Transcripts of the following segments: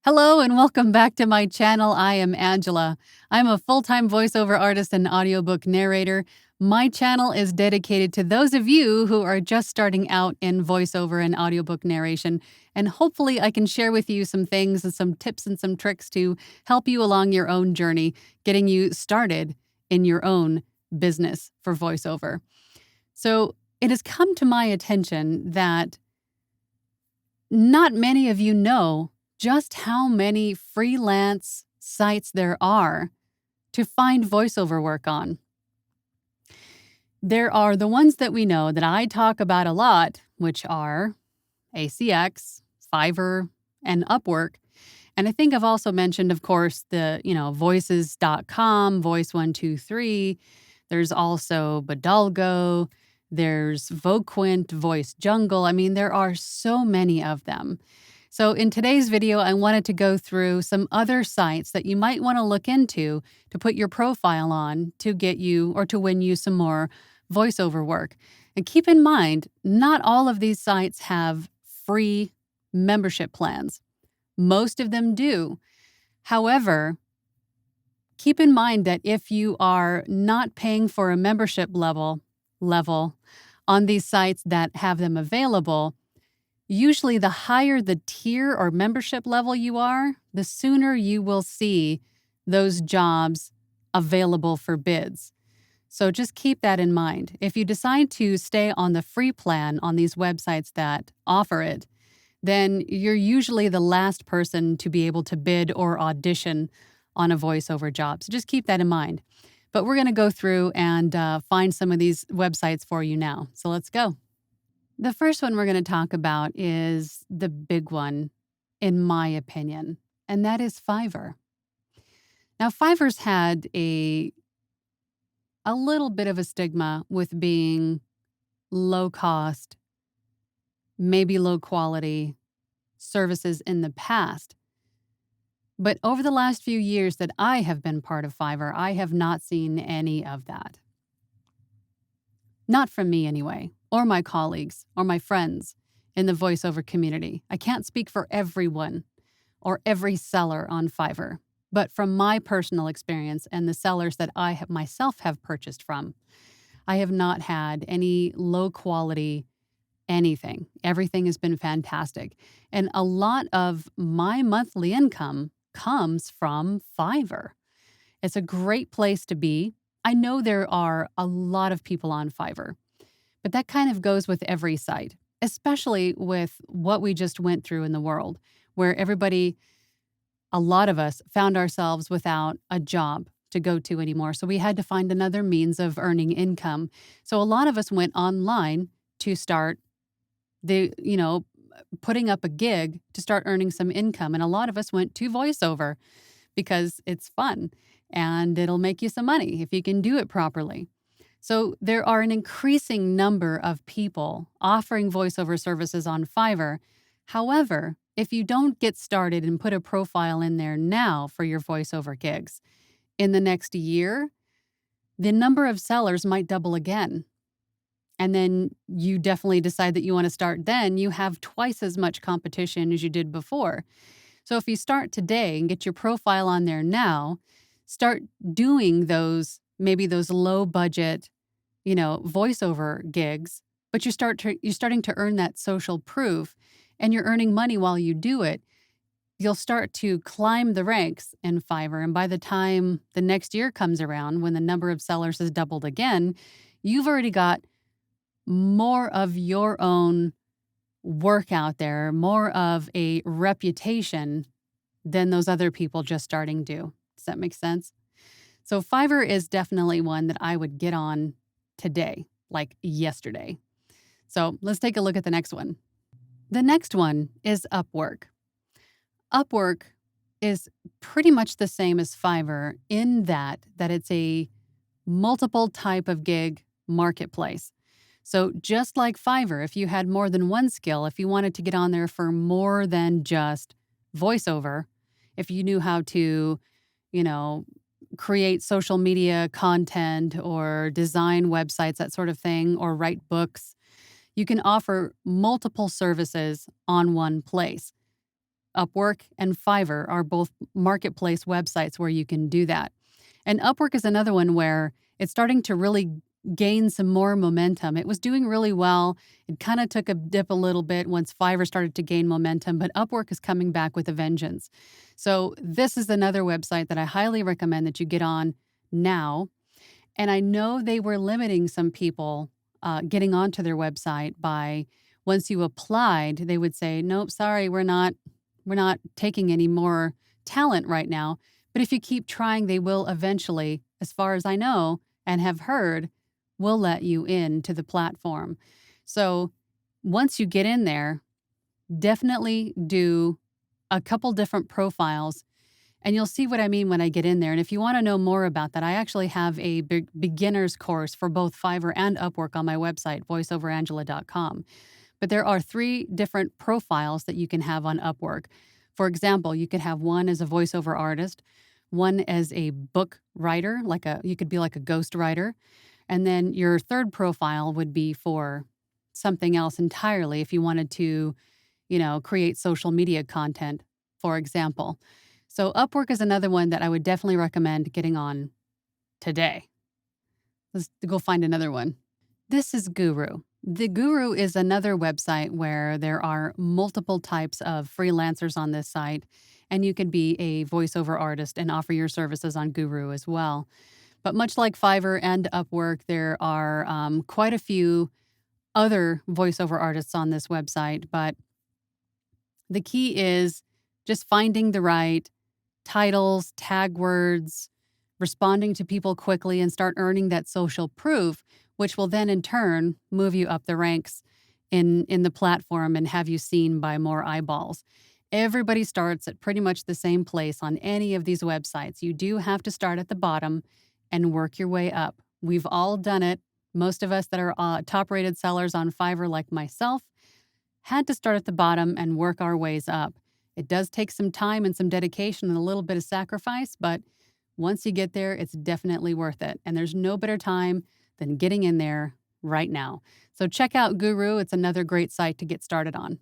Hello and welcome back to my channel. I am Angela. I'm a full-time voiceover artist and audiobook narrator. My channel is dedicated to those of you who are just starting out in voiceover and audiobook narration, and hopefully I can share with you some things and some tips and some tricks to help you along your own journey, getting you started in your own business for voiceover. So it has come to my attention that not many of you know just how many freelance sites there are to find voiceover work on. There are the ones that we know that I talk about a lot, which are ACX, Fiverr, and Upwork. And I think I've also mentioned, of course, the, voices.com, Voice123. There's also Bodalgo. There's Voquent, VoiceJungle. I mean, there are so many of them. So in today's video, I wanted to go through some other sites that you might want to look into to put your profile on to get you or to win you some more voiceover work. And keep in mind, not all of these sites have free membership plans. Most of them do. However, keep in mind that if you are not paying for a membership level on these sites that have them available, usually the higher the tier or membership level you are, the sooner you will see those jobs available for bids. So just keep that in mind. If you decide to stay on the free plan on these websites that offer it, then you're usually the last person to be able to bid or audition on a voiceover job. So just keep that in mind. But we're going to go through and find some of these websites for you now. So let's go. The first one we're going to talk about is the big one, in my opinion, and that is Fiverr. Now, Fiverr's had a little bit of a stigma with being low cost, maybe low quality services in the past. But over the last few years that I have been part of Fiverr, I have not seen any of that. Not from me anyway, or my colleagues, or my friends in the voiceover community. I can't speak for everyone or every seller on Fiverr, but from my personal experience and the sellers that I have myself have purchased from, I have not had any low quality anything. Everything has been fantastic. And a lot of my monthly income comes from Fiverr. It's a great place to be. I know there are a lot of people on Fiverr, but that kind of goes with every site, especially with what we just went through in the world, where a lot of us found ourselves without a job to go to anymore. So we had to find another means of earning income. So a lot of us went online to start putting up a gig to start earning some income. And a lot of us went to voiceover because it's fun and it'll make you some money if you can do it properly. So there are an increasing number of people offering voiceover services on Fiverr. However, if you don't get started and put a profile in there now for your voiceover gigs, in the next year, the number of sellers might double again. And then you definitely decide that you want to start then, you have twice as much competition as you did before. So if you start today and get your profile on there now, start doing maybe those low budget, voiceover gigs, but you're starting to earn that social proof and you're earning money while you do it. You'll start to climb the ranks in Fiverr. And by the time the next year comes around, when the number of sellers has doubled again, you've already got more of your own work out there, more of a reputation than those other people just starting do. Does that make sense? So Fiverr is definitely one that I would get on today, like yesterday. So let's take a look at the next one. The next one is Upwork. Upwork is pretty much the same as Fiverr in that it's a multiple type of gig marketplace. So just like Fiverr, if you had more than one skill, if you wanted to get on there for more than just voiceover, if you knew how to, create social media content or design websites, that sort of thing, or write books, you can offer multiple services on one place. Upwork and Fiverr are both marketplace websites where you can do that. And Upwork is another one where it's starting to really gain some more momentum. It was doing really well. It kind of took a dip a little bit once Fiverr started to gain momentum, but Upwork is coming back with a vengeance. So this is another website that I highly recommend that you get on now. And I know they were limiting some people getting onto their website by once you applied, they would say, "Nope, sorry, we're not taking any more talent right now." But if you keep trying, they will eventually, as far as I know and have heard, will let you into the platform. So once you get in there, definitely do a couple different profiles and you'll see what I mean when I get in there. And if you want to know more about that, I actually have a beginner's course for both Fiverr and Upwork on my website, voiceoverangela.com. But there are 3 different profiles that you can have on Upwork. For example, you could have one as a voiceover artist, one as a book writer, you could be like a ghost writer, and then your third profile would be for something else entirely if you wanted to, create social media content, for example. So Upwork is another one that I would definitely recommend getting on today. Let's go find another one. This is Guru. The Guru is another website where there are multiple types of freelancers on this site, and you can be a voiceover artist and offer your services on Guru as well. But much like Fiverr and Upwork, there are quite a few other voiceover artists on this website, but the key is just finding the right titles, tag words, responding to people quickly, and start earning that social proof, which will then in turn move you up the ranks in the platform and have you seen by more eyeballs. Everybody starts at pretty much the same place on any of these websites. You do have to start at the bottom and work your way up. We've all done it. Most of us that are top-rated sellers on Fiverr, like myself, had to start at the bottom and work our ways up. It does take some time and some dedication and a little bit of sacrifice, but once you get there, it's definitely worth it. And there's no better time than getting in there right now. So check out Guru. It's another great site to get started on.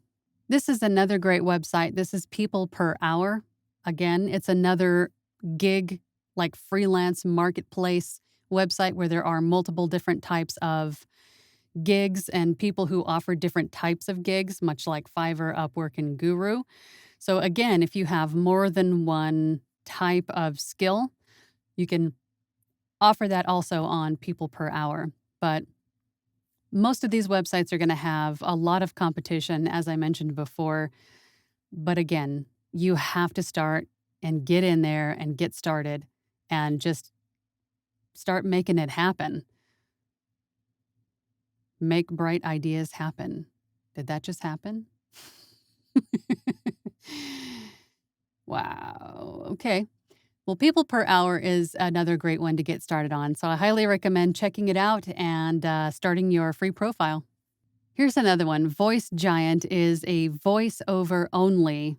This is another great website. This is People Per Hour. Again, it's another gig, like freelance marketplace website where there are multiple different types of gigs and people who offer different types of gigs, much like Fiverr, Upwork, and Guru. So again, if you have more than one type of skill, you can offer that also on People Per Hour. But most of these websites are going to have a lot of competition, as I mentioned before. But again, you have to start and get in there and get started and just start making it happen. Make bright ideas happen. Did that just happen? Wow. Okay. Well, People Per Hour is another great one to get started on. So I highly recommend checking it out and starting your free profile. Here's another one. VoiceGiant is a voiceover only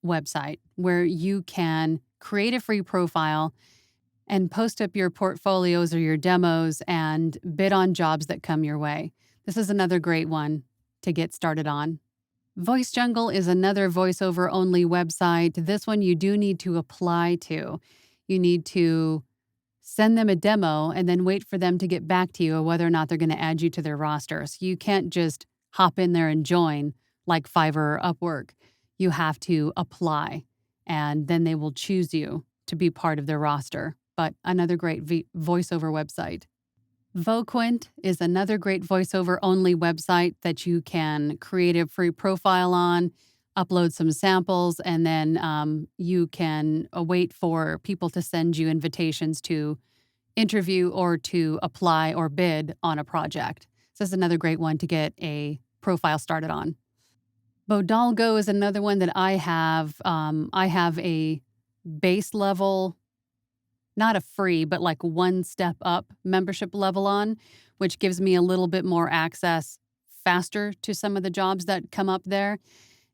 website where you can create a free profile and post up your portfolios or your demos and bid on jobs that come your way. This is another great one to get started on. VoiceJungle is another voiceover-only website. This one you do need to apply to. You need to send them a demo and then wait for them to get back to you whether or not they're going to add you to their roster. So you can't just hop in there and join like Fiverr or Upwork. You have to apply, and then they will choose you to be part of their roster. But another great voiceover website. Voquent is another great voiceover-only website that you can create a free profile on, upload some samples, and then you can wait for people to send you invitations to interview or to apply or bid on a project. So this is another great one to get a profile started on. Bodalgo is another one that I have. I have a base level, not a free, but like one step up membership level on, which gives me a little bit more access faster to some of the jobs that come up there.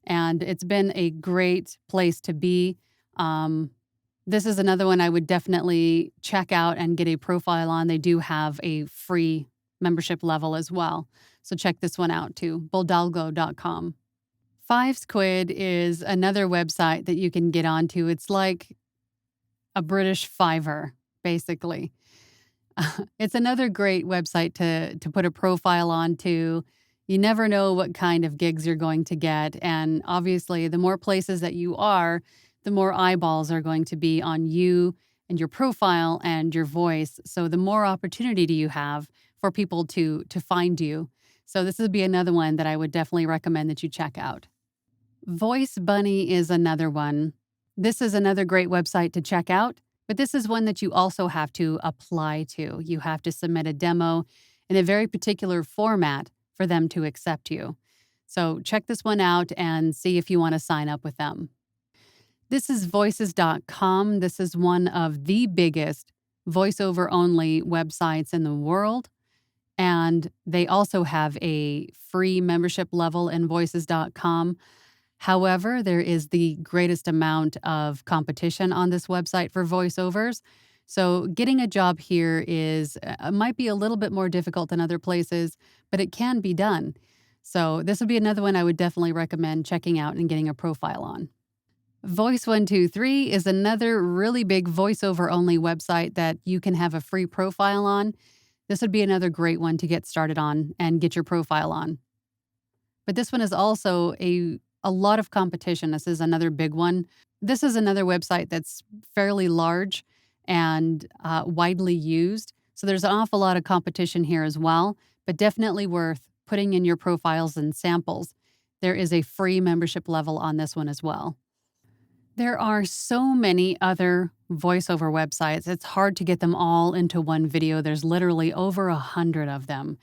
And it's been a great place to be. This is another one I would definitely check out and get a profile on. They do have a free membership level as well. So check this one out too, bodalgo.com. Fivequid is another website that you can get onto. It's like a British Fiverr, basically. It's another great website to put a profile onto. You never know what kind of gigs you're going to get, and obviously, the more places that you are, the more eyeballs are going to be on you and your profile and your voice. So the more opportunity do you have for people to find you. So this would be another one that I would definitely recommend that you check out. Voice Bunny is another one. This is another great website to check out, but this is one that you also have to apply to. You have to submit a demo in a very particular format for them to accept you. So check this one out and see if you want to sign up with them. This is voices.com. This is one of the biggest voiceover only websites in the world. And they also have a free membership level in voices.com. However, there is the greatest amount of competition on this website for voiceovers. So getting a job here is might be a little bit more difficult than other places, but it can be done. So this would be another one I would definitely recommend checking out and getting a profile on. Voice123 is another really big voiceover only website that you can have a free profile on. This would be another great one to get started on and get your profile on. But this one is also a lot of competition. This is another big one. This is another website that's fairly large and widely used. So there's an awful lot of competition here as well, but definitely worth putting in your profiles and samples. There is a free membership level on this one as well. There are so many other voiceover websites. It's hard to get them all into one video. There's literally over 100 of them.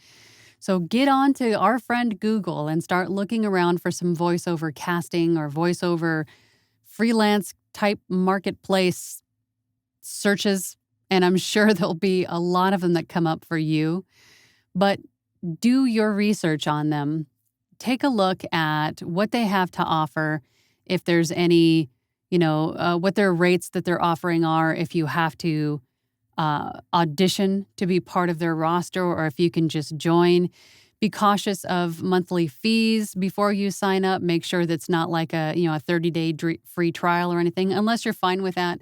So get on to our friend Google and start looking around for some voiceover casting or voiceover freelance type marketplace searches. And I'm sure there'll be a lot of them that come up for you. But do your research on them. Take a look at what they have to offer, if there's any, what their rates that they're offering are, if you have to audition to be part of their roster or if you can just join. Be cautious of monthly fees before you sign up. Make sure that's not like a 30-day free trial or anything, unless you're fine with that.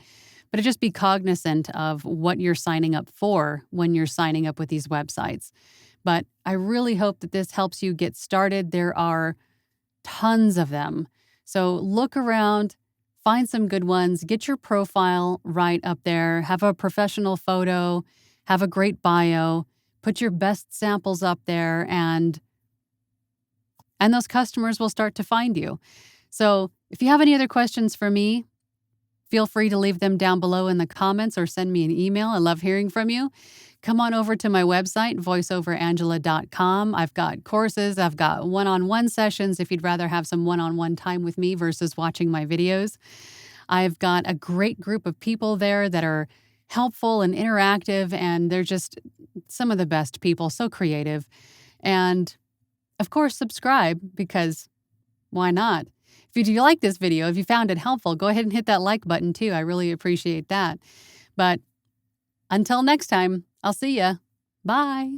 But just be cognizant of what you're signing up for when you're signing up with these websites. But I really hope that this helps you get started. There are tons of them. So look around. Find some good ones, get your profile right up there, have a professional photo, have a great bio, put your best samples up there, and those customers will start to find you. So if you have any other questions for me, feel free to leave them down below in the comments or send me an email. I love hearing from you. Come on over to my website, voiceoverangela.com. I've got courses. I've got one-on-one sessions if you'd rather have some one-on-one time with me versus watching my videos. I've got a great group of people there that are helpful and interactive, and they're just some of the best people, so creative. And, of course, subscribe because why not? If you like this video, if you found it helpful, go ahead and hit that like button too. I really appreciate that. But until next time, I'll see ya. Bye.